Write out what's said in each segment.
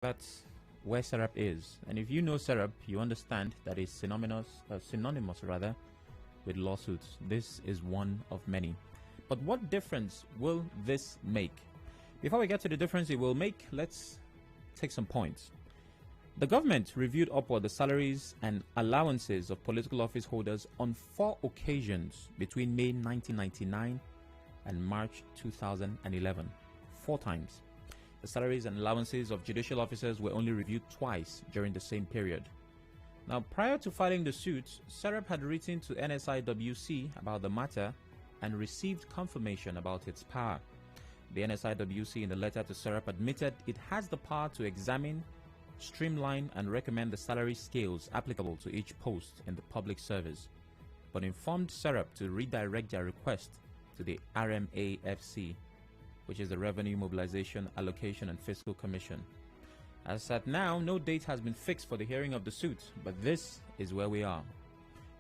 That's where SERAP is. And if you know SERAP, you understand that it's synonymous with lawsuits. This is one of many. But what difference will this make? Before we get to the difference it will make, let's take some points. The government reviewed upward the salaries and allowances of political office holders on 4 occasions between May 1999 and March 2011. 4 times. The salaries and allowances of judicial officers were only reviewed twice during the same period. Now, prior to filing the suit, SERAP had written to NSIWC about the matter and received confirmation about its power. The NSIWC in the letter to SERAP admitted it has the power to examine, streamline and recommend the salary scales applicable to each post in the public service, but informed SERAP to redirect their request to the RMAFC, which is the Revenue Mobilization, Allocation and Fiscal Commission. As at now, no date has been fixed for the hearing of the suit, but this is where we are.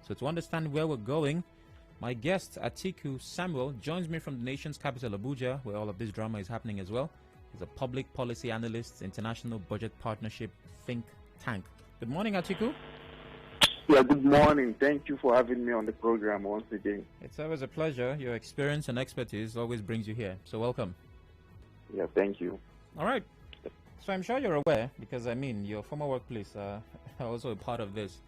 So to understand where we're going, my guest, Atiku Samuel, joins me from the nation's capital, Abuja, where all of this drama is happening as well. He's a public policy analyst, international budget partnership think tank. Good morning, Atiku. Yeah, good morning. Thank you for having me on the program once again. It's always a pleasure. Your experience and expertise always brings you here. So welcome. Yeah, thank you. All right. So I'm sure you're aware, because I mean, your former workplace are also a part of this.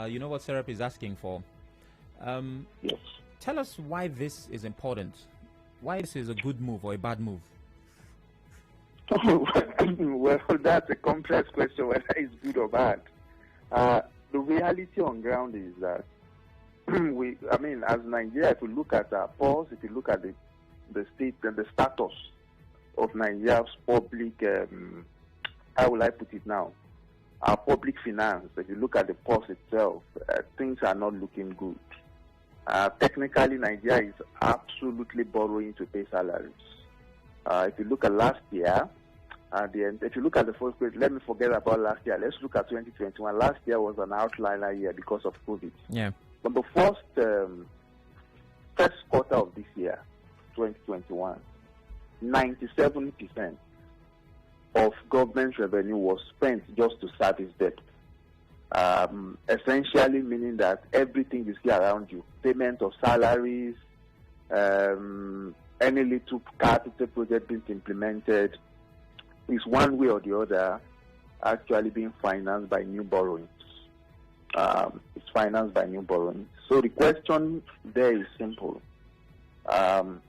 You know what SERAP is asking for. Yes. Tell us why this is important. Why this is a good move or a bad move. Well, that's a complex question, whether it's good or bad. The reality on ground is that as Nigeria, if you look at our polls, if you look at the state and the status of Nigeria's public, how will I put it now? Our public finance, if you look at the pulse itself, things are not looking good. Technically, Nigeria is absolutely borrowing to pay salaries. If you look at last year, if you look at the first grade, let me forget about last year. Let's look at 2021. Last year was an outlier year because of COVID. Yeah. But the first quarter of this year, 2021, 97% of government revenue was spent just to service debt. Essentially meaning that everything you see around you, payment of salaries, any little capital project being implemented, is one way or the other actually being financed by new borrowings. It's financed by new borrowings. So the question there is simple. Can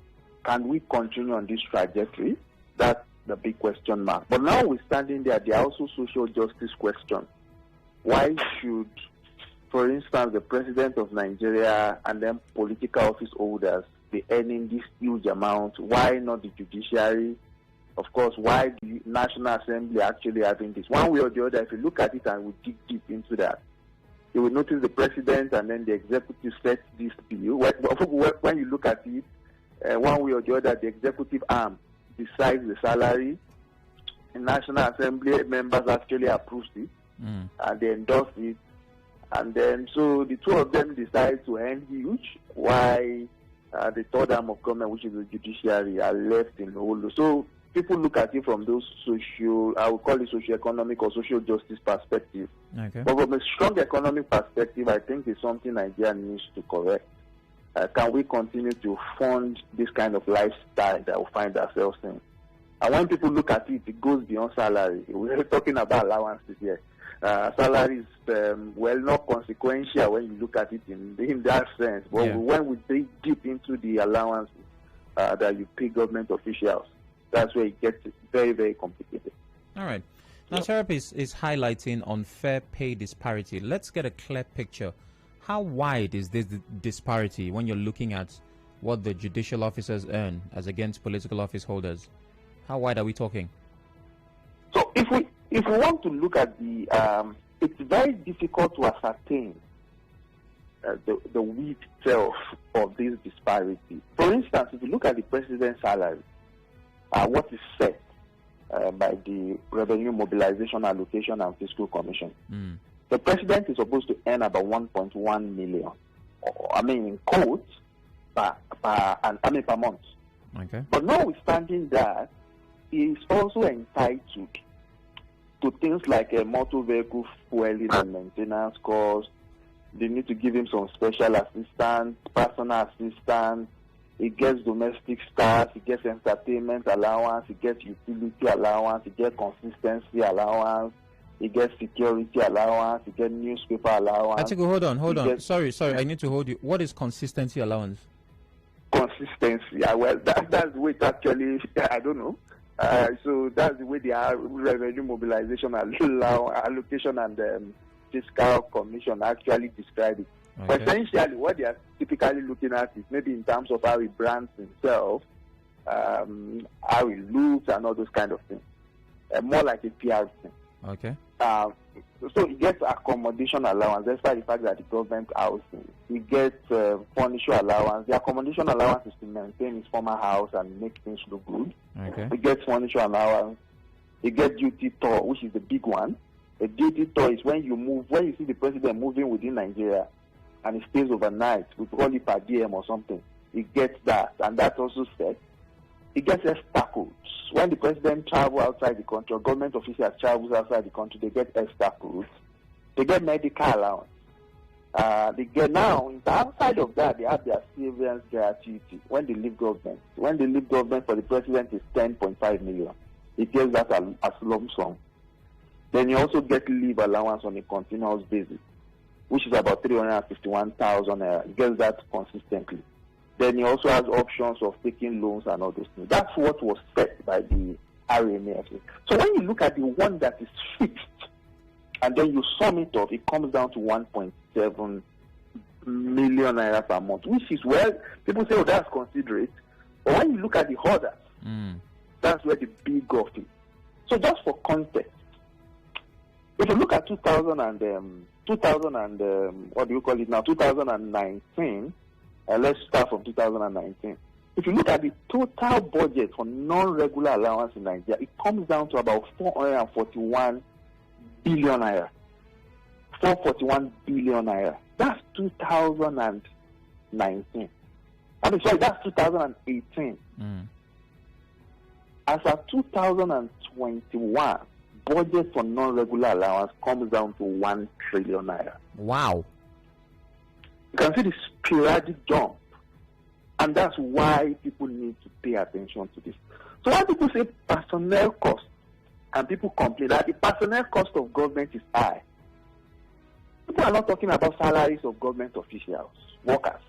we continue on this trajectory? That's the big question mark. But now we're standing there are also social justice questions. Why should, for instance, the president of Nigeria and then political office holders be earning this huge amount? Why not the judiciary? Of course, why the National Assembly actually having this? One way or the other, if you look at it and we dig deep into that, you will notice the president and then the executive set this bill. When you look at it, one way or the other, the executive arm decides the salary. The National Assembly members actually approved it, and they endorsed it. And then, so the two of them decide to earn huge, while the third arm of government, which is the judiciary, are left in the hole. So people look at it from those I would call it socio-economic or social justice perspective. Okay. But from a strong economic perspective, I think it's something Nigeria needs to correct. Can we continue to fund this kind of lifestyle that we find ourselves in? And when people look at it, it goes beyond salary. We're talking about allowances here. Salary is, not consequential when you look at it in that sense. But when we dig deep into the allowances that you pay government officials, that's where it gets very, very complicated. All right. Now, SERAP is highlighting unfair pay disparity. Let's get a clear picture. How wide is this disparity when you're looking at what the judicial officers earn as against political office holders? How wide are we talking? So if we want to look at it's very difficult to ascertain the width itself of this disparity. For instance, if you look at the president's salary, what is set by the Revenue Mobilization, Allocation and Fiscal Commission. The president is supposed to earn about 1.1 million, in quotes, per month. Okay. But notwithstanding that, he is also entitled to things like a motor vehicle fueling and maintenance costs. They need to give him some special assistance, personal assistance. He gets domestic staff, he gets entertainment allowance, he gets utility allowance, he gets consistency allowance, he gets security allowance, he gets newspaper allowance. Atiku, hold on. Sorry, I need to hold you. What is consistency allowance? Consistency. Well, that's the way it actually, I don't know. So that's the way the revenue mobilization allocation and fiscal commission actually describe it. Okay. But essentially, what they are typically looking at is maybe in terms of how he brands himself, how he looks, and all those kind of things. More like a PR thing. Okay. So he gets accommodation allowance, despite the fact that the government housing. He gets furniture allowance. The accommodation allowance is to maintain his former house and make things look good. Okay. He gets furniture allowance. He gets duty tour, which is the big one. A duty tour is when you see the president moving within Nigeria and he stays overnight, we call it per diem or something. He gets that, and that's also set. He gets extra codes. When the president travels outside the country, or government officials travels outside the country, they get extra codes. They get medical allowance. They get now, outside of that, they have their severance gratuity when they leave government. When they leave government for the president is 10.5 million. He gets that as lump sum. Then you also get leave allowance on a continuous basis, which is about 351,000. He gets that consistently. Then he also has options of taking loans and all those things. That's what was set by the RMAF. So when you look at the one that is fixed, and then you sum it up, it comes down to 1.7 million naira per month, which is where people say, oh, that's considerate. But when you look at the others, that's where the big gulf is. So just for context, if you look at 2019, let's start from 2019. If you look at the total budget for non-regular allowance in Nigeria, it comes down to about 441 billion naira. 441 billion naira. That's 2019. That's 2018. As of 2021, budget for non-regular allowance comes down to 1 trillion naira. Wow. You can see the sporadic jump. And that's why people need to pay attention to this. So when people say personnel cost, and people complain that the personnel cost of government is high, people are not talking about salaries of government officials, workers.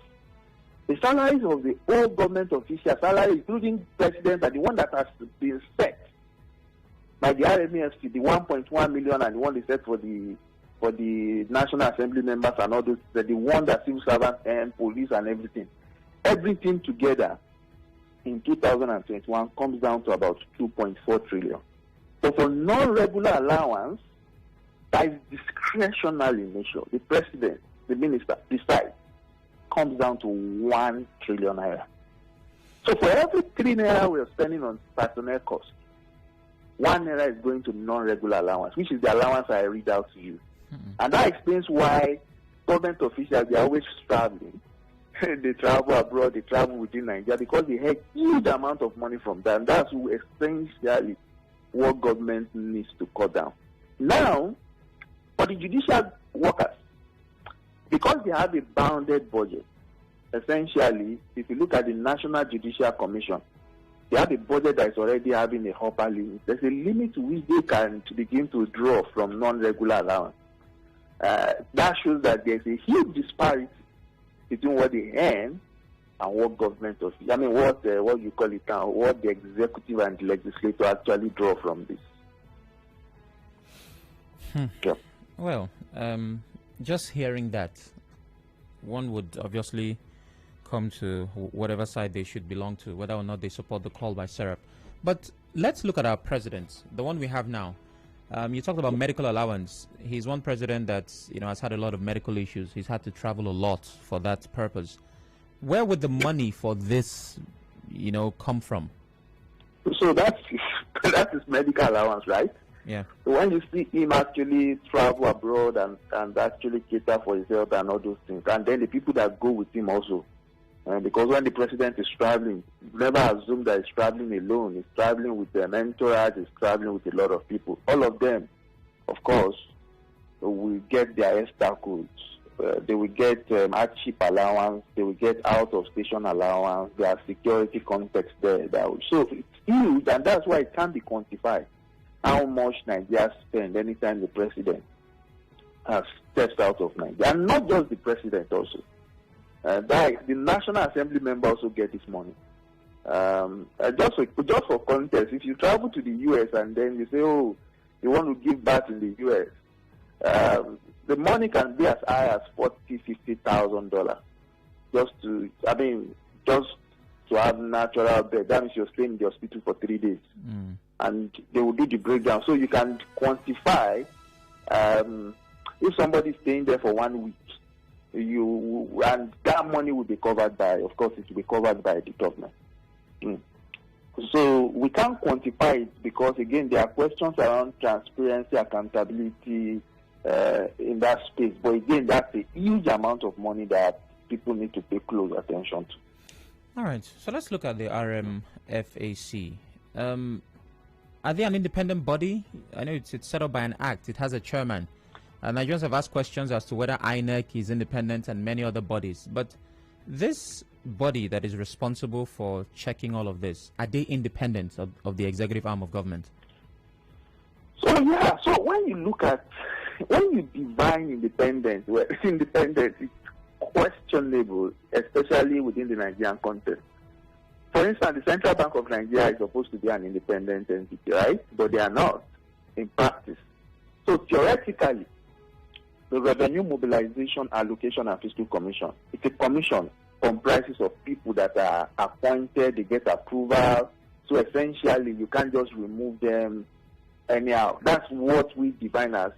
The salaries of the old government officials, salaries including president, are the one that has been set by the RMAFC, the 1.1 million and the one they set for the National Assembly members and all those, the one that civil servants and police and everything. Everything together in 2021 comes down to about 2.4 trillion. So for non-regular allowance, that is discretionary in nature. The president, the minister, decides, comes down to 1 trillion naira. So for every 3 naira we are spending on personnel costs, 1 naira is going to non-regular allowance, which is the allowance I read out to you. And that explains why government officials, they are always traveling. They travel abroad, they travel within Nigeria, because they have huge amount of money from them. That's essentially what government needs to cut down. Now, for the judicial workers, because they have a bounded budget, essentially, if you look at the National Judicial Commission, they have a budget that is already having a upper limit. There's a limit to which they can begin to draw from non-regular allowance. That shows that there's a huge disparity between what they earn and what government of, what you call it now, what the executive and the legislature actually draw from this. Yeah. Well, just hearing that, one would obviously come to whatever side they should belong to, whether or not they support the call by SERAP. But let's look at our president, the one we have now. You talked about medical allowance. He's one president that has had a lot of medical issues. He's had to travel a lot for that purpose. Where would the money for this, come from? So that's his medical allowance, right? Yeah. So when you see him actually travel abroad and actually cater for his health and all those things, and then the people that go with him also, because when the president is traveling, never assume that he's traveling alone. He's traveling with an entourage, he's traveling with a lot of people. All of them of course, will get their extra codes. They will get hardship allowance. They will get out of station allowance. There are security context there. So it's huge, and that's why it can't be quantified how much Nigeria spend anytime the president steps out of Nigeria, and not just the president also. The National Assembly member also get this money. Just for context, if you travel to the U.S. and then you say, oh, you want to give back in the U.S., the money can be as high as $40,000-$50,000 just to have natural bed. That means you're staying in the hospital for 3 days, and they will do the breakdown. So you can quantify if somebody's staying there for 1 week, and that money will be covered by, of course, it will be covered by the government. So we can't quantify it because, again, there are questions around transparency, accountability in that space. But again, that's a huge amount of money that people need to pay close attention to. All right. So let's look at the RMFAC. Are they an independent body? I know it's set up by an act. It has a chairman. Nigerians have asked questions as to whether INEC is independent and many other bodies. But this body that is responsible for checking all of this, are they independent of the executive arm of government? So yeah, so when you define independence, well, independence is questionable, especially within the Nigerian context. For instance, the Central Bank of Nigeria is supposed to be an independent entity, right? But they are not in practice. So theoretically, the Revenue Mobilization, Allocation and Fiscal Commission, it's a commission comprises of people that are appointed, they get approval. So essentially, you can't just remove them anyhow. That's what we define as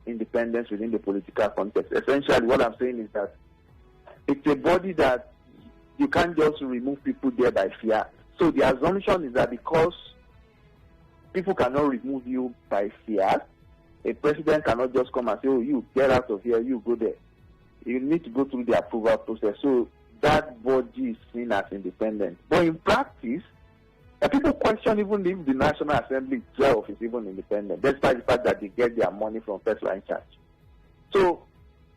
independence within the political context. Essentially, what I'm saying is that it's a body that you can't just remove people there by fear. So the assumption is that because people cannot remove you by fear, a president cannot just come and say, oh, you get out of here, you go there. You need to go through the approval process. So that body is seen as independent. But in practice, people question even if the National Assembly itself is even independent, despite the fact that they get their money from first line charge. So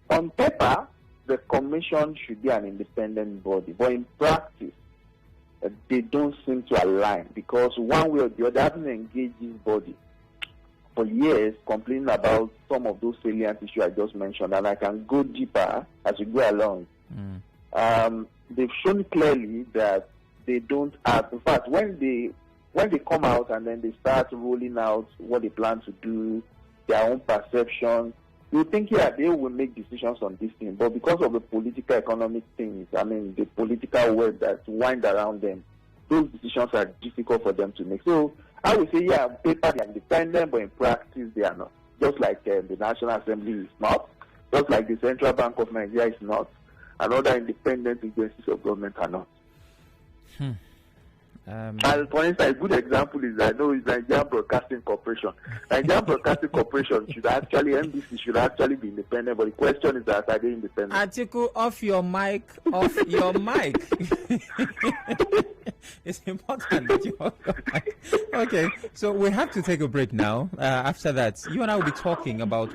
on paper, the commission should be an independent body. But in practice, they don't seem to align because one way or the other, having engaged this body for years, complaining about some of those salient issues I just mentioned, and I can go deeper as we go along. They've shown clearly that they don't have. In fact, when they come out and then they start rolling out what they plan to do, their own perception, you think, yeah, they will make decisions on this thing. But because of the political, economic things, the political web that wind around them, those decisions are difficult for them to make. So I would say, yeah, on paper they are independent, but in practice they are not. Just like the National Assembly is not, just like the Central Bank of Nigeria is not, and other independent agencies of government are not. And for instance, a good example is Nigerian Broadcasting Corporation. Nigerian Broadcasting Corporation NBC should actually be independent, but the question is that are they independent? Atiku, off your mic, off your mic. It's important that you off your mic. Okay, so we have to take a break now. After that, you and I will be talking about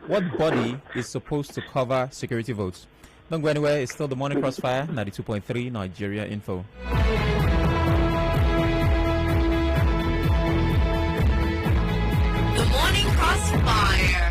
what body is supposed to cover security votes. Don't go anywhere. It's still the Morning Crossfire, 92.3 Nigeria Info. The Morning Crossfire.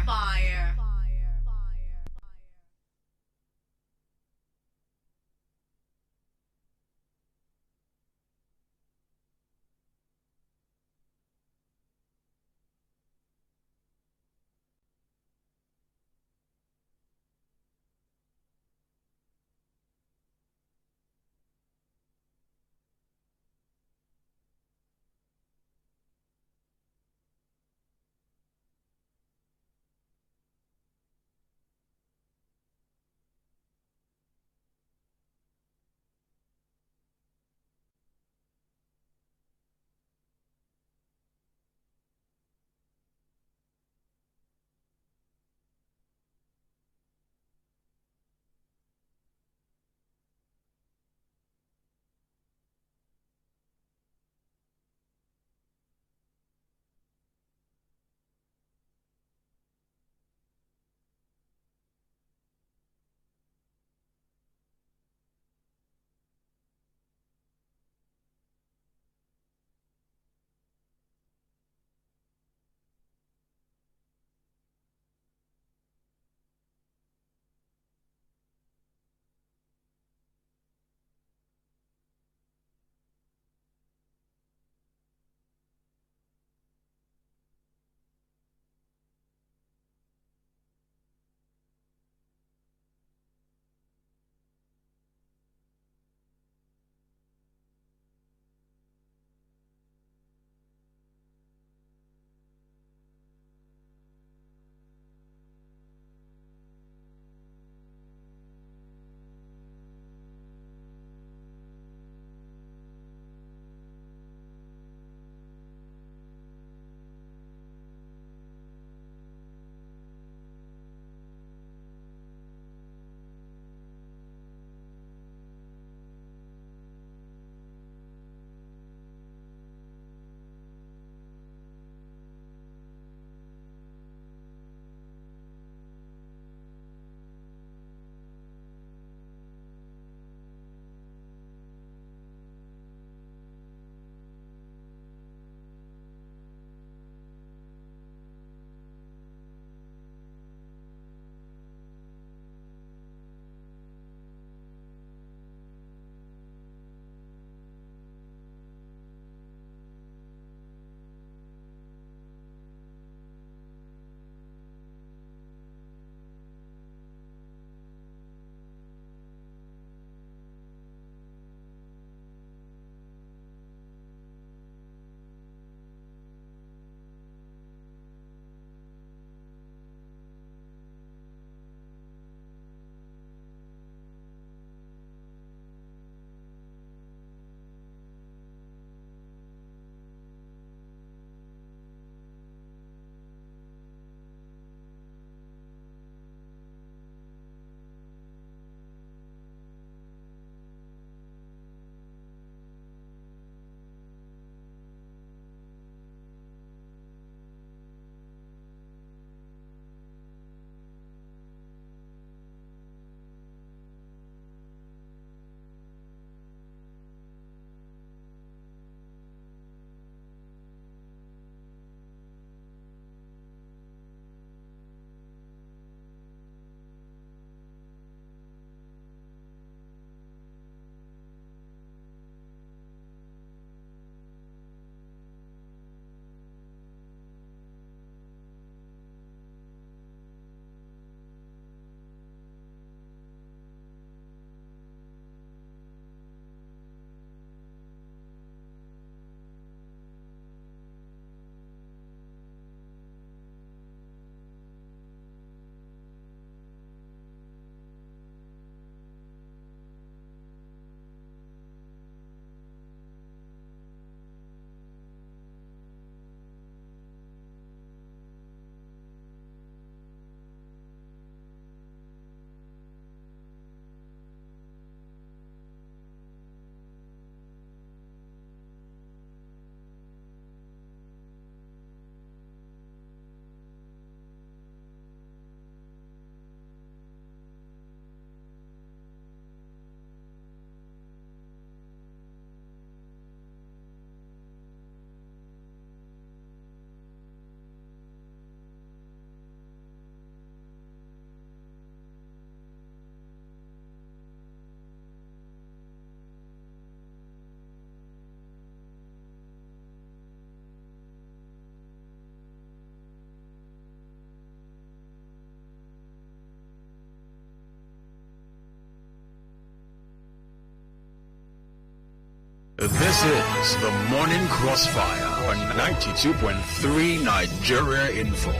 This is the Morning Crossfire on 92.3 Nigeria Info.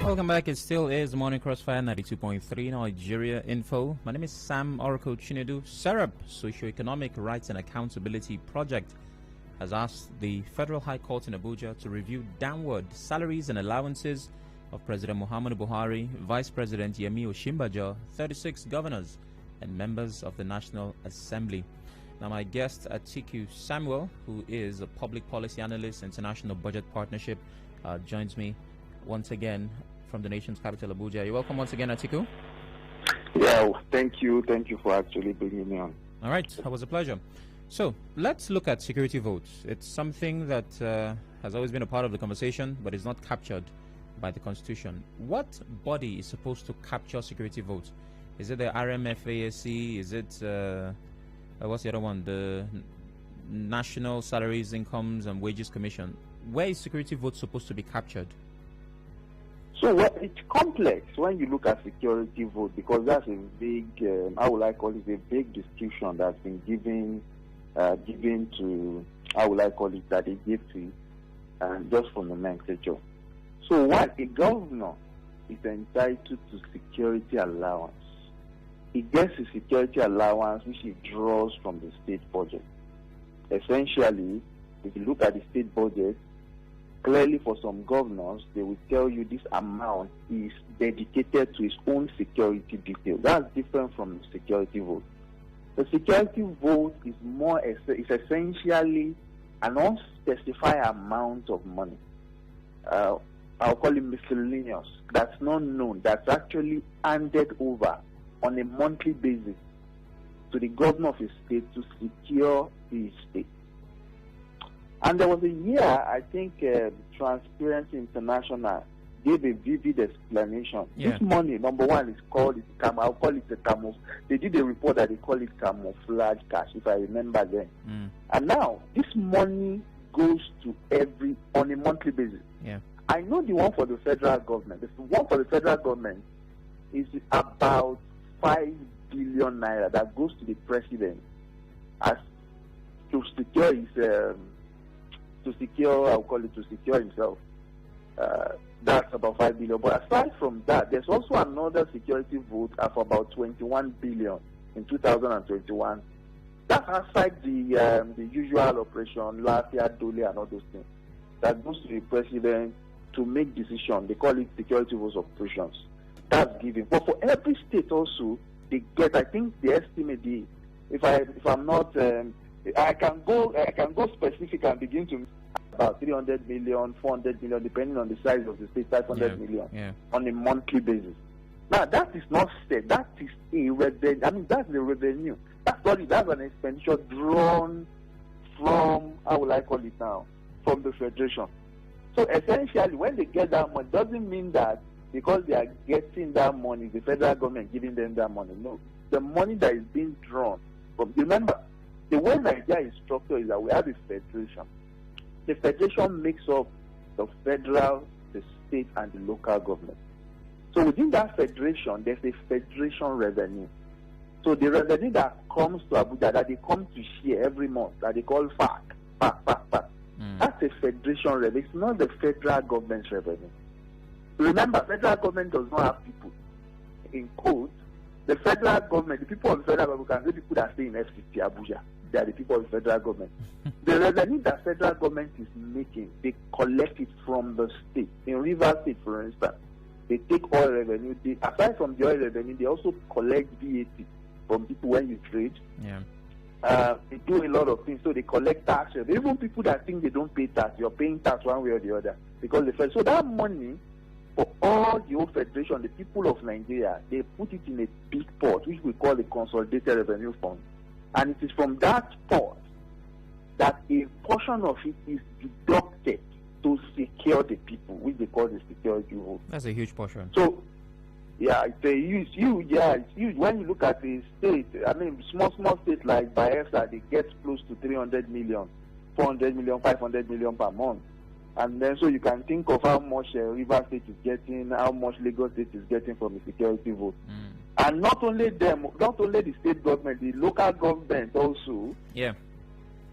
Welcome back. It still is Morning Crossfire 92.3 Nigeria Info. My name is Sam Oracle Chinedu. SERAP, Socioeconomic Rights and Accountability Project, has asked the Federal High Court in Abuja to review downward salaries and allowances of President Muhammadu Buhari, Vice President Yemi Osinbajo, 36 governors, and members of the National Assembly. Now, my guest, Atiku Samuel, who is a public policy analyst, international budget partnership, joins me once again from the nation's capital, Abuja. You're welcome once again, Atiku. Yeah, thank you. Thank you for actually bringing me on. All right, that was a pleasure. So let's look at security votes. It's something that has always been a part of the conversation, but is not captured by the Constitution. What body is supposed to capture security votes? Is it the RMFASC? Is it, what's the other one? The National Salaries, Incomes and Wages Commission. Where is security votes supposed to be captured? So it's complex when you look at security vote, because that's a big, how would I call it, a big description that's been given to, how would I call it, that they give to just for nomenclature. So what a governor is entitled to security allowance. He gets a security allowance which he draws from the state budget. Essentially, if you look at the state budget, clearly for some governors, they will tell you this amount is dedicated to his own security detail. That's different from the security vote. The security vote is is essentially an unspecified amount of money. I'll call it miscellaneous. That's not known. That's actually handed over on a monthly basis to the governor of a state to secure his state. And there was a year, I think, Transparency International gave a vivid explanation. Yeah. This money, number one, is called, I'll call it a camouflage. They did a report that they call it camouflage cash, if I remember then. And now, this money goes to on a monthly basis. Yeah. I know the one for the federal government. The one for the federal government is about 5 billion naira that goes to the president as to secure his to secure himself. That's about 5 billion. But aside from that, there's also another security vote of about 21 billion in 2021. That's outside the usual operation, Lafia, Dole, and all those things. That goes to the president to make decisions. They call it security votes operations. That's given. But for every state also, they get, I think the estimate, if I'm not, I can go specific and begin to about 300 million, 400 million, depending on the size of the state, 500 million on a monthly basis. Now, that is not state. That is a revenue. I mean, that's the revenue. That's an expenditure drawn from, how will I call it now, from the federation. So essentially, when they get that money, doesn't mean that because they are getting that money, the federal government giving them that money. No, the money that is being drawn from. Remember, the way Nigeria is structured is that we have a federation. The federation makes up the federal, the state, and the local government. So within that federation, there's a federation revenue. So the revenue that comes to Abuja, that they come to share every month, that they call FAC. That's a federation revenue. It's not the federal government's revenue. Remember, federal government does not have people. In quotes, the federal government, the people of the federal government, can be people that stay in FCT Abuja. They are the people of the federal government. The revenue that federal government is making, they collect it from the state. In Rivers State, for instance, they take oil revenue. Aside from the oil revenue, they also collect VAT from people when you trade. Yeah. They do a lot of things, so they collect tax. Even people that think they don't pay tax, you're paying tax one way or the other because so that money for all the whole federation, the people of Nigeria, they put it in a big pot, which we call the Consolidated Revenue Fund, and it is from that pot that a portion of it is deducted to secure the people, which they call the security vote. That's a huge portion. So. Yeah, it's huge. Yeah, it's huge. When you look at the state, I mean, small states like Bayelsa, they get close to 300 million, 400 million, 500 million per month. And then so you can think of how much Rivers State is getting, how much Lagos State is getting from the security vote. And not only them, not only the state government, the local government also. Yeah.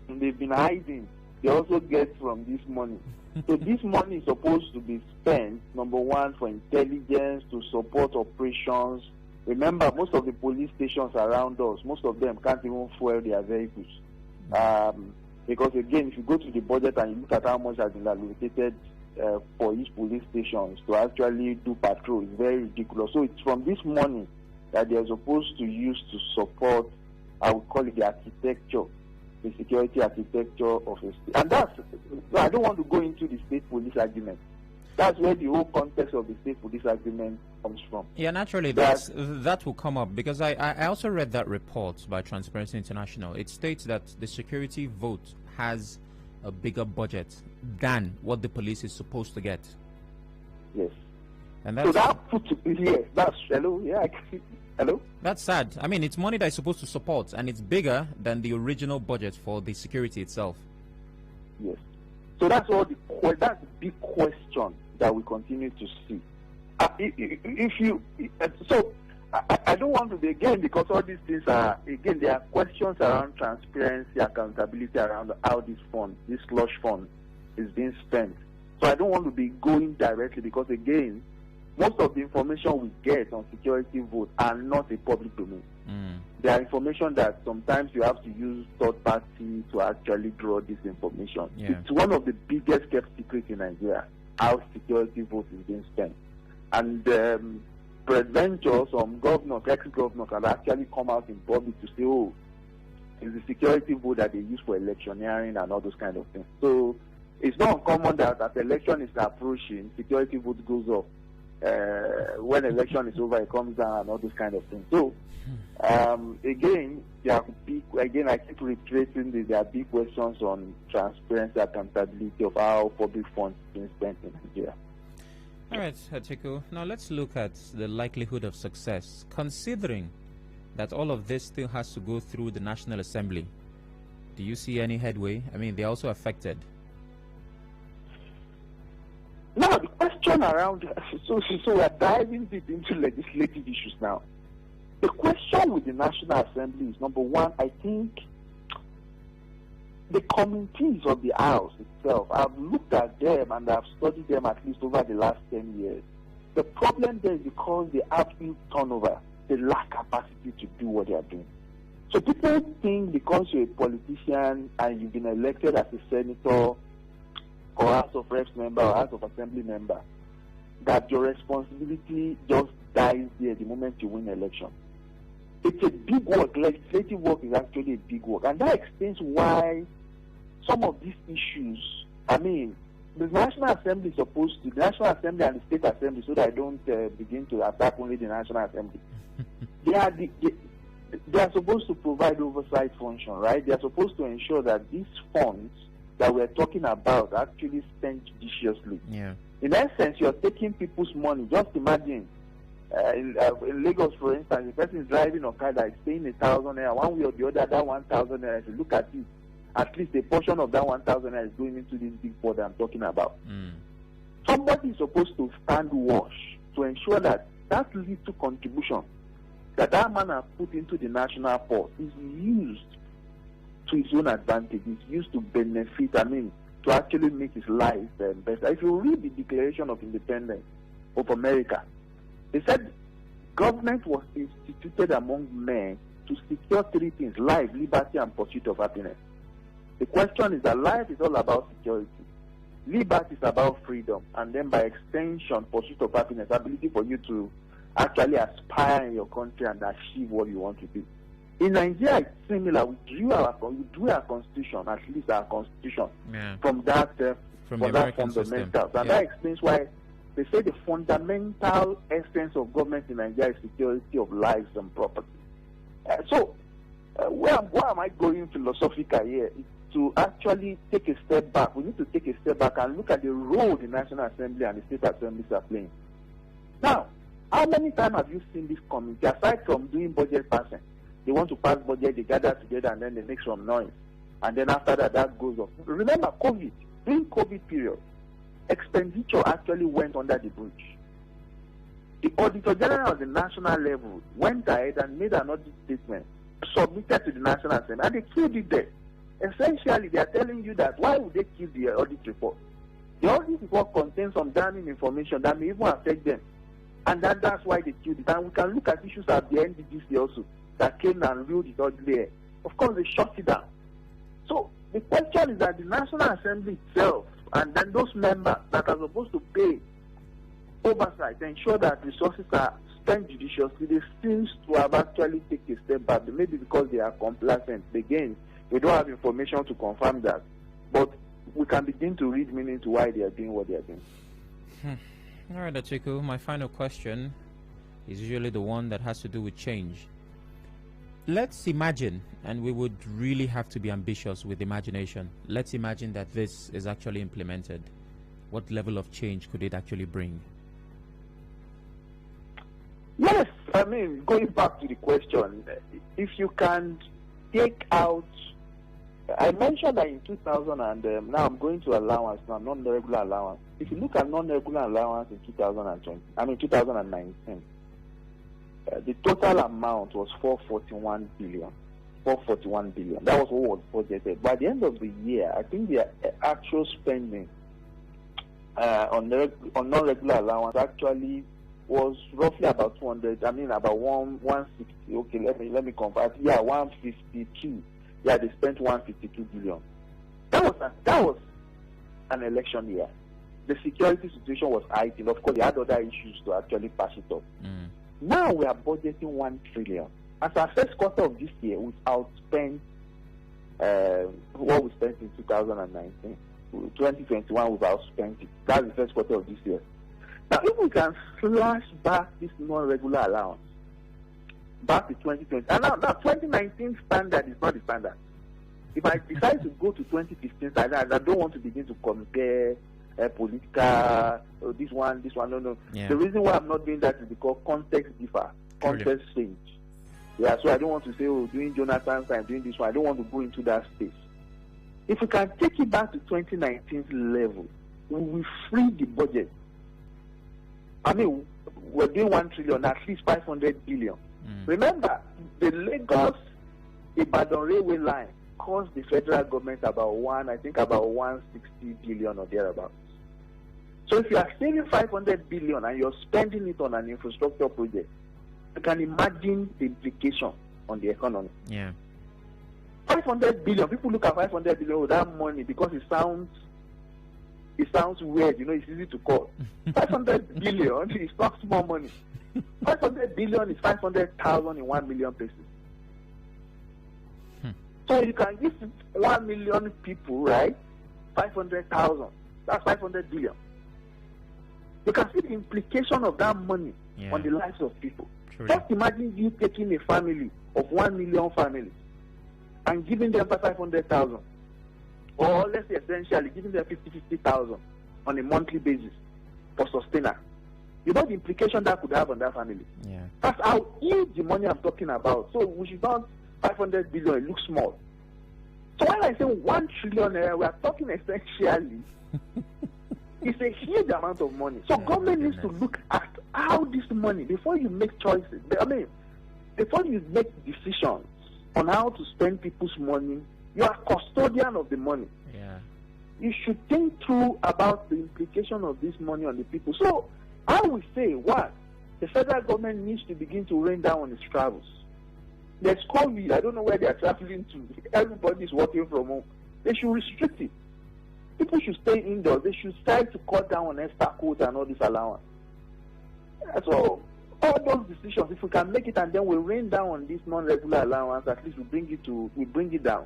they've been hiding, they also get from this money. So this money is supposed to be spent, number one, for intelligence, to support operations. Remember, most of the police stations around us, most of them can't even fuel their vehicles. Because again, if you go to the budget and you look at how much has been allocated for each police stations to actually do patrol, it's very ridiculous. So it's from this money that they are supposed to use to support, I would call it the architecture, the security architecture of a state. And that's, I don't want to go into the state police argument. That's where the whole context of the state police agreement comes from. Yeah, naturally, that will come up, because I also read that report by Transparency International. It states that the security vote has a bigger budget than what the police is supposed to get. Yes. And that's, so that puts, yes, that's, hello, yeah, hello? That's sad. I mean, it's money that is supposed to support, and it's bigger than the original budget for the security itself. Yes. So that's all that's the big question that we continue to see. I don't want to be, again, because all these things are, again, there are questions around transparency, accountability around how this fund, this slush fund, is being spent. So I don't want to be going directly, because again, most of the information we get on security votes are not a public domain. There are information that sometimes you have to use third party to actually draw this information. Yeah. It's one of the biggest kept secrets in Nigeria, how security vote is being spent. And peradventure, some governors, ex-governors have actually come out in public to say, oh, it's the security vote that they use for electioneering and all those kind of things. So it's not uncommon that as election is approaching, security vote goes up. When election is over, it comes down and all those kind of things. So again, there are I keep reiterating that there are big questions on transparency, accountability of how public funds are being spent in Nigeria. All right, Atiku. Now let's look at the likelihood of success, considering that all of this still has to go through the National Assembly. Do you see any headway? I mean, they're also affected. Now, the question around, so we're diving deep into legislative issues now. The question with the National Assembly is, number one, I think the committees of the House itself, I've looked at them and I've studied them at least over the last 10 years. The problem there is because they have huge turnover, they lack capacity to do what they are doing. So people think because you're a politician and you've been elected as a senator or House of Reps member or House of Assembly member, that your responsibility just dies there the moment you win election. It's a big work. Legislative work is actually a big work. And that explains why some of these issues, I mean, the National Assembly is supposed to, the National Assembly and the State Assembly, so that I don't begin to attack only the National Assembly, they are supposed to provide oversight function, right? They are supposed to ensure that these funds that we're talking about are actually spent judiciously. Yeah. In essence, you're taking people's money. Just imagine, in Lagos, for instance, the person is driving Okada, is paying 1,000 naira. One way or the other, that 1,000 naira, if you look at it, at least a portion of that 1,000 naira is going into this big pot that I'm talking about. Somebody is supposed to stand watch to ensure that that little contribution that man has put into the national pot is used to his own advantage, is used to benefit, to actually make his life better. If you read the Declaration of Independence of America, they said government was instituted among men to secure three things: life, liberty, and pursuit of happiness. The question is that life is all about security. Liberty is about freedom, and then by extension, pursuit of happiness, ability for you to actually aspire in your country and achieve what you want to do. In Nigeria, it's similar. We drew our constitution, at least our constitution, from that fundamentals. And that explains why they say the fundamental essence of government in Nigeria is security of lives and property. Where am I going philosophical here? It's to actually take a step back. We need to take a step back and look at the role the National Assembly and the State Assemblies are playing. Now, how many times have you seen this committee, aside from doing budget passing? They want to pass budget, they gather together, and then they make some noise. And then after that goes off. Remember COVID. During COVID period, expenditure actually went under the bridge. The Auditor General of the national level went ahead and made another statement, submitted to the National Assembly, and they killed it there. essentially they are telling you that why would they kill the audit report? The audit report contains some damning information that may even affect them. And that's why they killed it. And we can look at issues at the NDGC also that came and ruled it all there. Of course, they shut it down. So the question is that the National Assembly itself and then those members that are supposed to pay oversight, ensure that resources are spent judiciously, they seem to have actually taken a step back. Maybe because they are complacent. Again, we don't have information to confirm that. But we can begin to read meaning to why they are doing what they are doing. All right, Atiku, my final question is usually the one that has to do with change. Let's imagine, and we would really have to be ambitious with imagination. Let's imagine that this is actually implemented. What level of change could it actually bring? Yes, I mean, going back to the question, if you can take out, I mentioned that in 2000 and now I'm going to allowance now, non-regular allowance. If you look at non-regular allowance in 2019, the total amount was 441 billion. 441 billion. That was what was budgeted. By the end of the year, I think the actual spending on non-regular allowance actually was roughly about 200. I mean, about 160. Okay, let me convert. Yeah, 152. Yeah, they spent 152 billion. That was an election year. The security situation was heightened. Of course, they had other issues to actually pass it up. Now we are budgeting 1 trillion. As our first quarter of this year, we've outspent what we spent in 2019. 2021, we've outspent it. That's the first quarter of this year. Now, if we can slash back this non-regular allowance back to 2020, and now 2019 standard is not the standard. If I decide to go to 2015 standard, I don't want to begin to compare political, this one, no. Yeah. The reason why I'm not doing that is because context differ, context change. Yeah, so I don't want to say, doing Jonathan's time, doing this one. I don't want to go into that space. If we can take it back to 2019's level, we will free the budget. I mean, we're doing 1 trillion, at least 500 billion. Remember, the Lagos-Ibadan railway line cost the federal government about 160 billion or thereabouts. So if you are saving 500 billion and you're spending it on an infrastructure project, you can imagine the implication on the economy. Yeah. 500 billion. People look at 500 billion with that money because it sounds weird. It's easy to call. 500 billion is not small money. 500 billion is 500,000 in 1 million places. So you can give 1 million people, right? 500,000. That's 500 billion. You can see the implication of that money on the lives of people. True. Just imagine you taking a family of 1 million families and giving them 500,000. Or let's say essentially giving them 50,000 on a monthly basis for sustainer. You know the implication that could have on that family. Yeah. That's how huge the money I'm talking about. So we should not 500 billion, it looks small. So when I say 1 trillion, we are talking essentially, it's a huge amount of money. So government needs to look at how this money, before you make choices, before you make decisions on how to spend people's money, you are custodian of the money. Yeah. You should think through about the implication of this money on the people. So I would say, one, the federal government needs to begin to rain down on its travels. There's COVID. I don't know where they are traveling to. Everybody is working from home. They should restrict it. People should stay indoors. They should try to cut down on extra quota and all this allowance. So all those decisions, if we can make it and then we rain down on this non-regular allowance, at least we bring it down.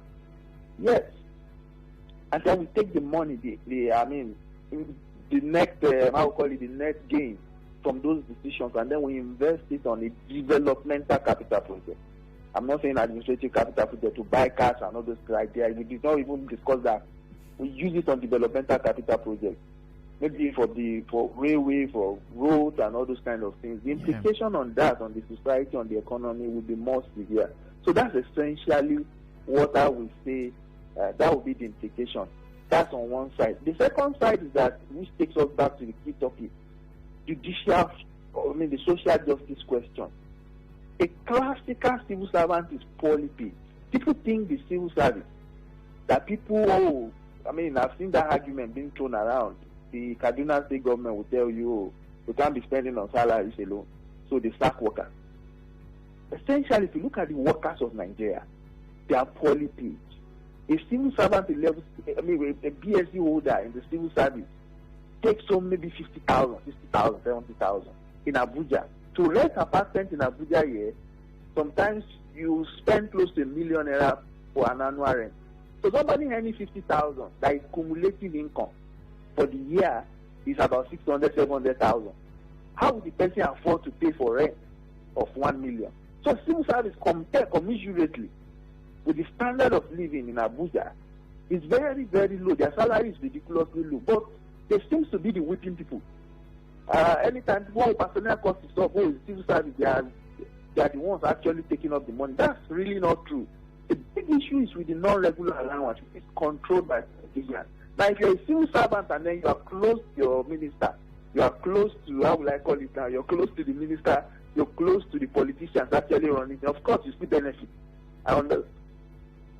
Yes. And then we take the money, the net gain from those decisions, and then we invest it on a developmental capital project. I'm not saying administrative capital project to buy cars and all those criteria. We did not even discuss that. We use it on developmental capital projects. Maybe for railway, for roads and all those kind of things. The implication on that, on the society, on the economy will be more severe. So that's essentially what I will say, that will be the implication. That's on one side. The second side is that, which takes us back to the key topic, the social justice question. A classical civil servant is poorly paid. People think the civil service that people, I've seen that argument being thrown around. The Kaduna State government will tell you, we can't be spending on salaries alone, so they sack workers. Essentially, if you look at the workers of Nigeria, they are poorly paid. A civil servant level, a BSc holder in the civil service takes home maybe 50,000, 60,000, 70,000 in Abuja. To rent an apartment in Abuja here, sometimes you spend close to ₦1 million for an annual rent. So somebody earning 50,000, that is cumulative income for the year is about 600, 700,000. How would the person afford to pay for rent of 1 million? So civil service compared commiserately with the standard of living in Abuja is very, very low. Their salary is ridiculously low, but they seem to be the whipping people. Anytime people personnel cost is up, civil service, they are the ones actually taking up the money. That's really not true. The big issue is with the non-regular allowance, which is controlled by politicians. Now, if you're a civil servant and then you are close to your minister, you are close to, how will I call it now, you're close to the minister, you're close to the politicians actually running, of course you still benefit.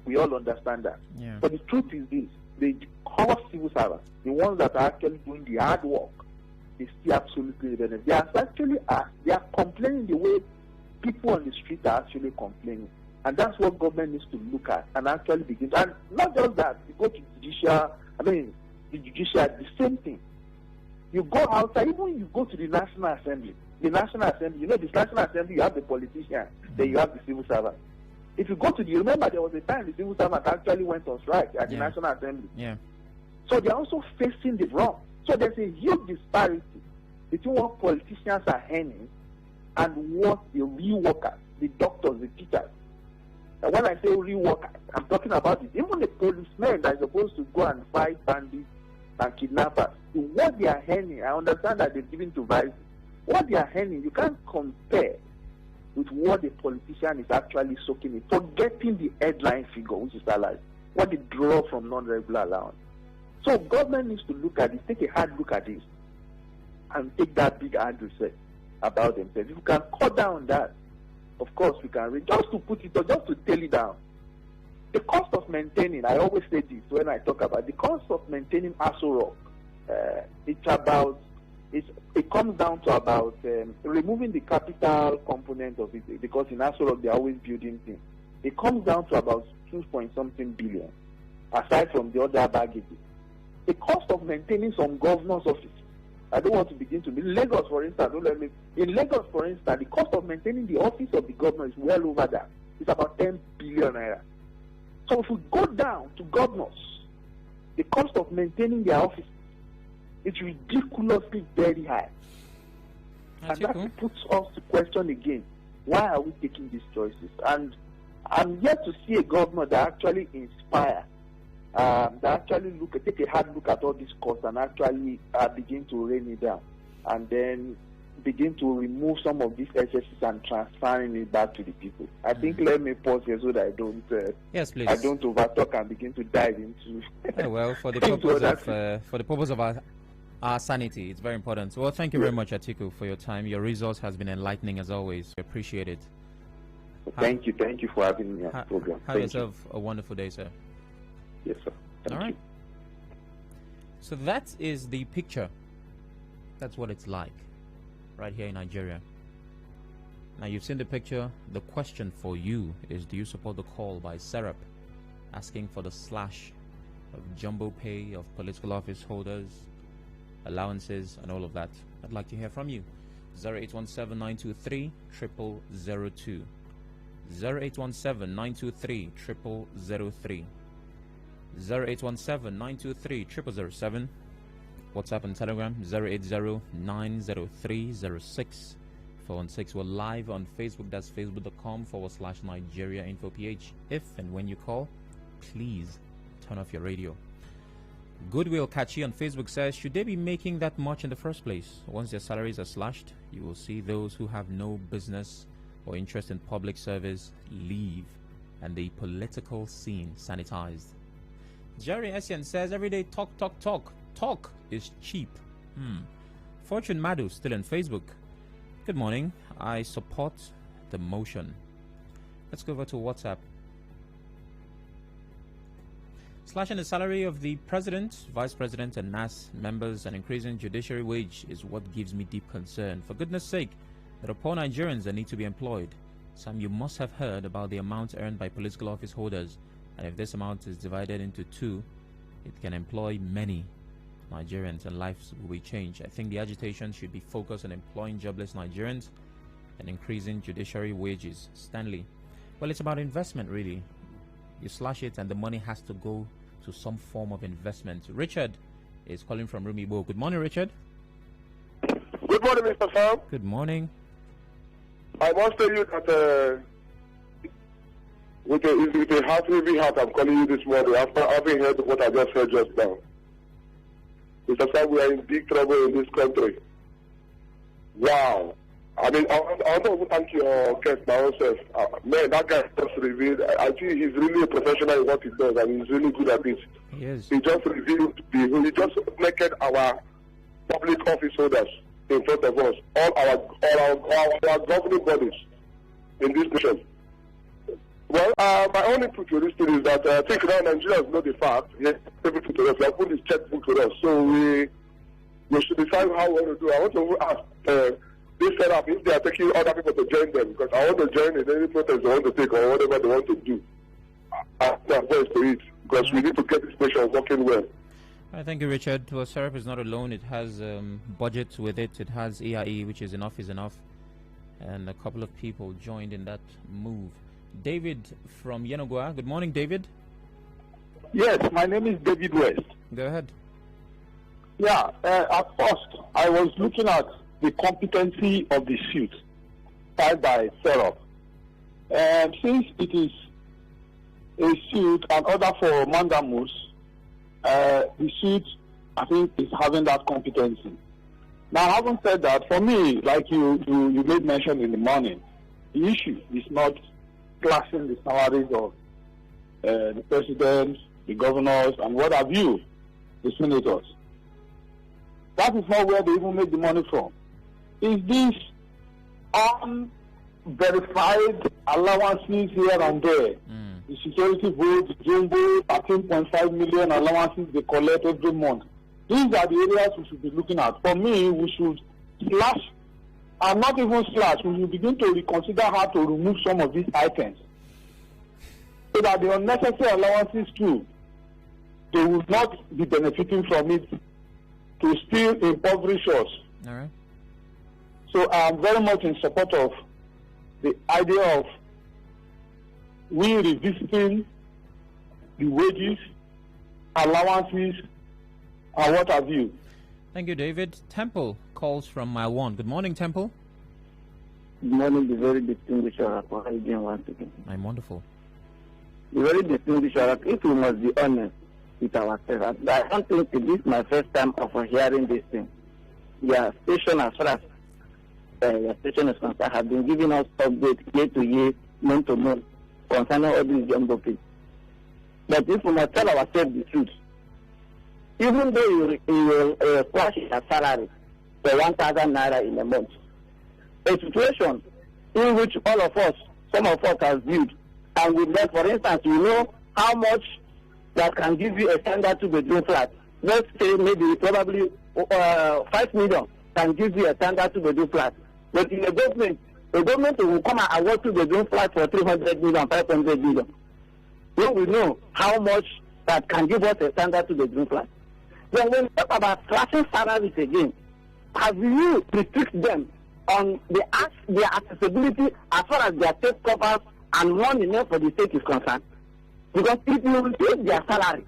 We all understand that. Yeah. But the truth is this, the core civil servants, the ones that are actually doing the hard work, they still absolutely benefit. They are complaining the way people on the street are actually complaining. And that's what government needs to look at and actually begin. And not just that, you go to the judiciary, the same thing. You go outside, even you go to the National Assembly. The National Assembly, the National Assembly, you have the politician, then you have the civil servant. If you go to remember there was a time the civil servant actually went on strike at the National Assembly. Yeah. So they're also facing the wrong. So there's a huge disparity between what politicians are earning and what the real workers, the doctors, the teachers. And when I say real workers, I'm talking about it. Even the policemen that are supposed to go and fight bandits and kidnappers, what they are earning, I understand that they're giving to vice. What they are earning, you can't compare with what the politician is actually soaking in, forgetting the headline figure, which is salary, what they draw from non-regular allowance. So government needs to look at this, take a hard look at this, and take that big hard research about themselves. If we can cut down that, of course we can read. Just to put it, or just to tell it down, the cost of maintaining, I always say this when I talk about the cost of maintaining Aso Rock, it comes down to about removing the capital component of it, because in Aso Rock they're always building things. It comes down to about 2-point-something billion, aside from the other baggages. The cost of maintaining some governor's office, I don't want to begin to. In Lagos, for instance, in Lagos, for instance, the cost of maintaining the office of the governor is well over that. It's about 10 billion naira. So if we go down to governors, the cost of maintaining their office is ridiculously very high. And that puts us to question again, why are we taking these choices? And I'm yet to see a governor that actually inspire, that actually take a hard look at all these costs and actually begin to rein it down, and then begin to remove some of these excesses and transferring it back to the people. I think let me pause here so that I don't yes, please. I don't overtalk and begin to dive into well, for the purpose of our sanity, it's very important. Well, thank you very much, Atiku, for your time. Your resource has been enlightening as always. We appreciate it. Thank you for having me on the program. Have yourself a wonderful day, sir. Yes, sir. Thank you. So that is the picture. That's what it's like right here in Nigeria. Now you've seen the picture. The question for you is, do you support the call by SERAP asking for the slash of jumbo pay of political office holders, allowances and all of that? I'd like to hear from you. 0817-923-0002. 0817-923-0003. 0817-923-0007. WhatsApp and Telegram 080-903-06-416. We're live on Facebook. That's facebook.com/Nigeria Info PH. If and when you call, please turn off your radio. Goodwill Kachi on Facebook says, should they be making that much in the first place? Once their salaries are slashed, you will see those who have no business or interest in public service leave, and the political scene sanitized. Jerry Essien says, every day talk is cheap. Fortune Madu still on Facebook. Good morning, I support the motion. Let's go over to WhatsApp. Slashing the salary of the president, vice president, and NASS members and increasing judiciary wage is what gives me deep concern. For goodness sake, there are poor Nigerians that need to be employed. Some you must have heard about the amount earned by political office holders, and if this amount is divided into two, it can employ many Nigerians and lives will be changed. I think the agitation should be focused on employing jobless Nigerians and increasing judiciary wages. Stanley, well, it's about investment, really. You slash it and the money has to go to some form of investment. Richard is calling from Rumibo. Good morning, Richard. Good morning, Mr. Sam. Good morning. I must tell you that with a heavy heart, I'm calling you this morning after having heard what I just heard just now. Mr. Sam, we are in big trouble in this country. Wow. I mean, I want to thank your guest, my own self. Man, that guy just revealed. I think he's really a professional in what he does, and he's really good at it. He is. He just revealed, he just naked our public office holders in front of us, all our governing bodies in this nation. Well, my only input to this thing is that I think now Nigerians know the fact. Yes, everything to us. We have put this checkbook to us, so we should decide how we want to do. I want to ask this SERAP if they are taking other people to join them, because I want to join in any protest they want to take or whatever they want to do. I have voice to it, because we need to get this nation working well. Thank you, Richard. Well, SERAP is not alone. It has budget with it. It has EIE, which is enough, and a couple of people joined in that move. David from Yenagoa. Good morning, David. Yes, my name is David West. Go ahead. Yeah, at first, I was looking at the competency of the suit filed by SERAP. And since it is a suit and order for mandamus, the suit, I think, is having that competency. Now, having said that, for me, like you made mention in the morning, the issue is not classing the salaries of the president, the governors, and what have you, the senators. That is not where they even make the money from. Is this unverified allowances here and there? The security vote, the jumbo, 13.5 million allowances they collect every month. These are the areas we should be looking at. For me, we should slash, and not even slash, we should begin to reconsider how to remove some of these items, so that the unnecessary allowances too, they will not be benefiting from it to still impoverish us. All right. So I'm very much in support of the idea of we revisiting the wages, allowances, and what have you. Thank you, David. Temple calls from my one. Good morning, Temple. Good morning, the very distinguished Oracle. How are you doing once again? I'm wonderful. The very distinguished Oracle, if we must be honest with ourselves, I don't think this is my first time of hearing this thing. Your station, as far as your station is concerned, have been giving us updates year to year, month to month, concerning all these jumbo pay. But if we must tell ourselves the truth, even though you slash your salary for 1,000 naira in a month, a situation in which all of us, some of us have viewed, and we let, for instance, you know how much that can give you a standard two-bedroom flat. Let's say maybe probably 5 million can give you a standard two-bedroom flat. But in the government will come and award two-bedroom flat for 300 million, 500 million. When we know how much that can give us a standard two-bedroom flat. Then when we talk about slashing salaries again, have you restrict them on the accessibility as far as their state covers and money enough for the state is concerned? Because if you reduce their salary,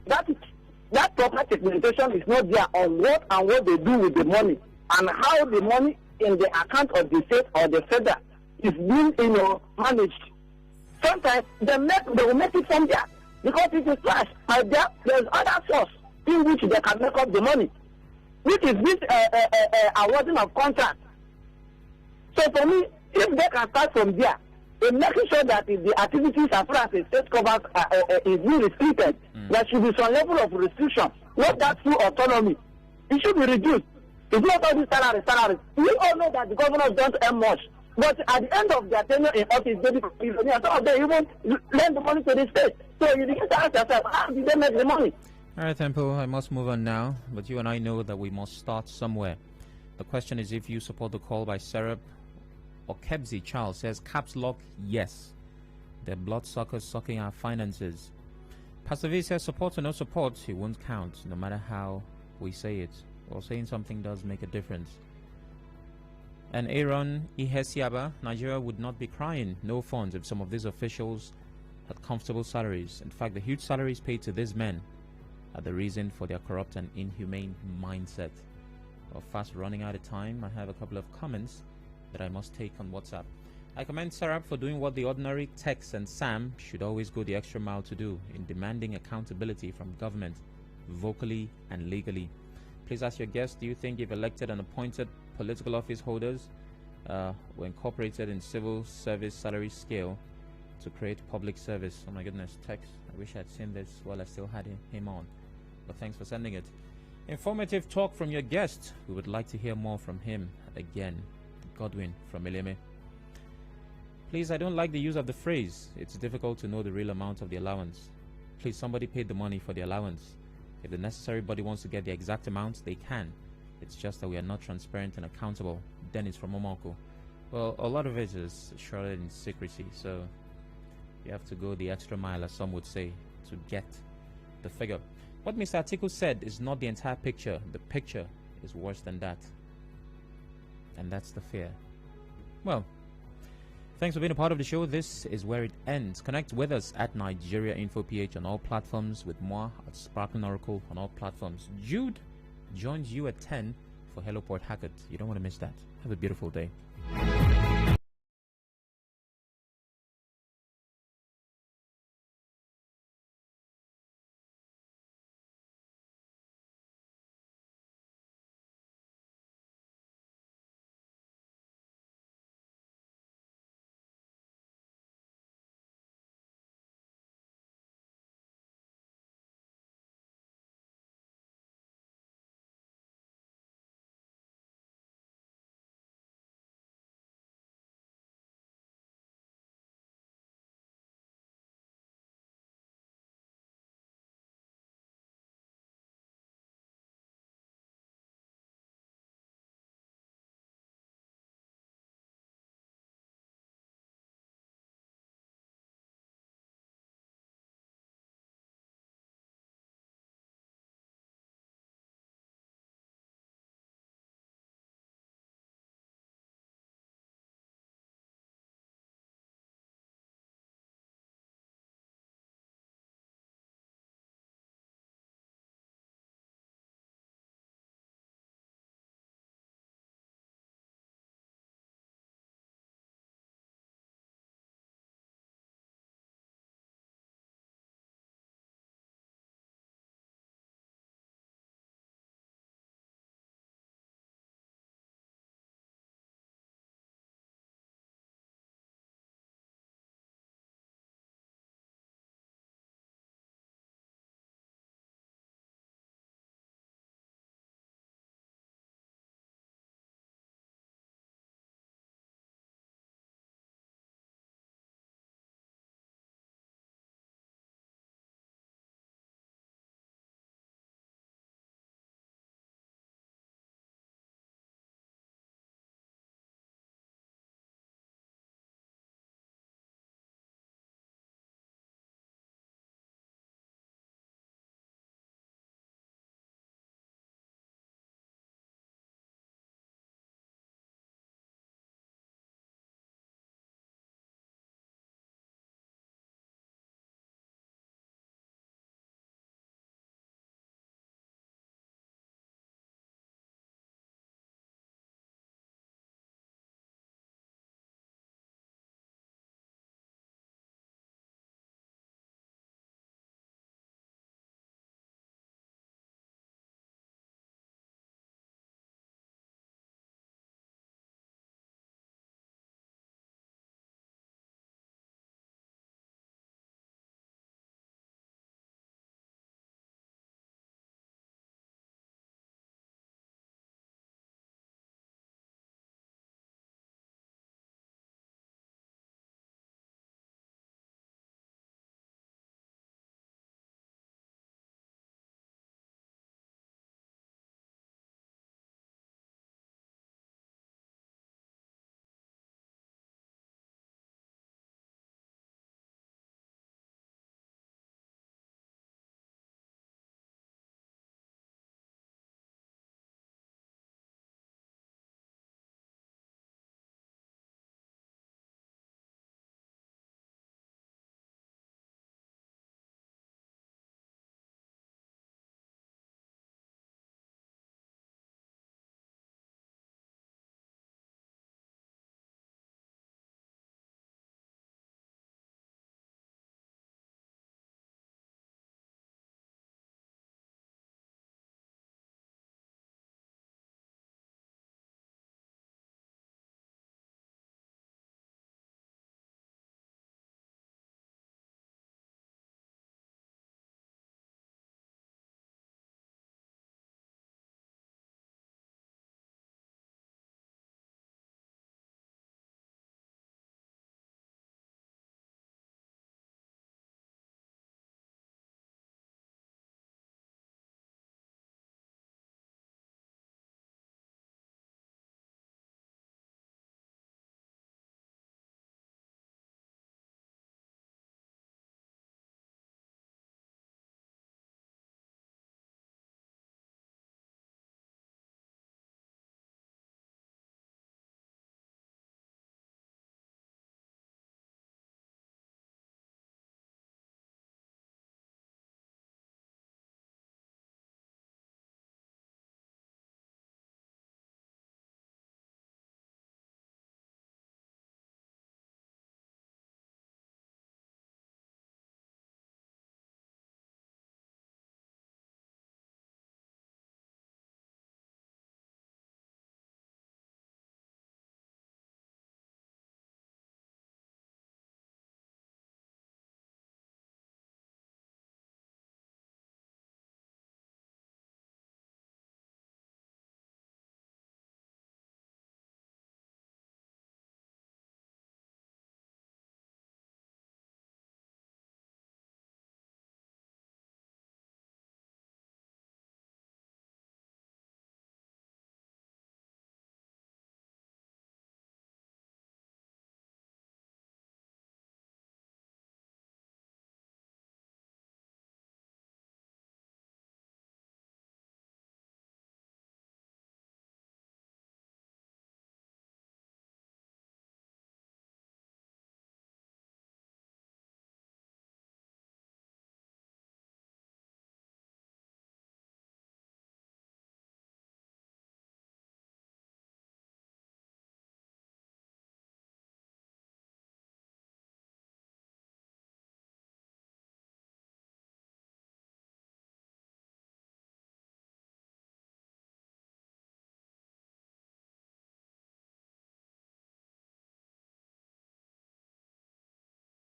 that proper segmentation is not there on what they do with the money and how the money in the account of the state or the federal is being managed. Sometimes they will make it from there because it is trash. And there's other source in which they can make up the money, which is this awarding of contracts. So for me, if they can start from there, in making sure that if the activities as far as the state covers is being restricted, there should be some level of restriction, not that full autonomy. It should be reduced. It's not all these salaries. We all know that the governors don't earn much. But at the end of their tenure in office, they become millionaires. Some of them even lend the money to the state. So you begin to ask yourself, how did they make the money? All right, Temple, I must move on now, but you and I know that we must start somewhere. The question is if you support the call by SERAP or Kebzi. Charles says, caps lock, yes. They're bloodsuckers sucking our finances. Pastor V says, support or no support, it won't count, no matter how we say it. Or saying something does make a difference. And Aaron Ihesiaba, Nigeria would not be crying no funds if some of these officials had comfortable salaries. In fact, the huge salaries paid to these men are the reason for their corrupt and inhumane mindset. Well, fast running out of time, I have a couple of comments that I must take on WhatsApp. I commend SERAP for doing what the ordinary Tex and Sam should always go the extra mile to do in demanding accountability from government, vocally and legally. Please ask your guests, do you think if elected and appointed political office holders were incorporated in civil service salary scale to create public service? Oh my goodness, Tex, I wish I'd seen this while I still had him on. But thanks for sending it. Informative talk from your guest. We would like to hear more from him again. Godwin from Eleme. Please, I don't like the use of the phrase, it's difficult to know the real amount of the allowance. Please, somebody paid the money for the allowance. If the necessary body wants to get the exact amount, they can. It's just that we are not transparent and accountable. Dennis from Omoko. Well, a lot of it is shrouded in secrecy, so you have to go the extra mile, as some would say, to get the figure. What Mr. Atiku said is not the entire picture. The picture is worse than that. And that's the fear. Well, thanks for being a part of the show. This is where it ends. Connect with us at Nigeria Info PH on all platforms, with more at Sparkling Oracle on all platforms. Jude joins you at 10 for Hello Port Hackett. You don't want to miss that. Have a beautiful day.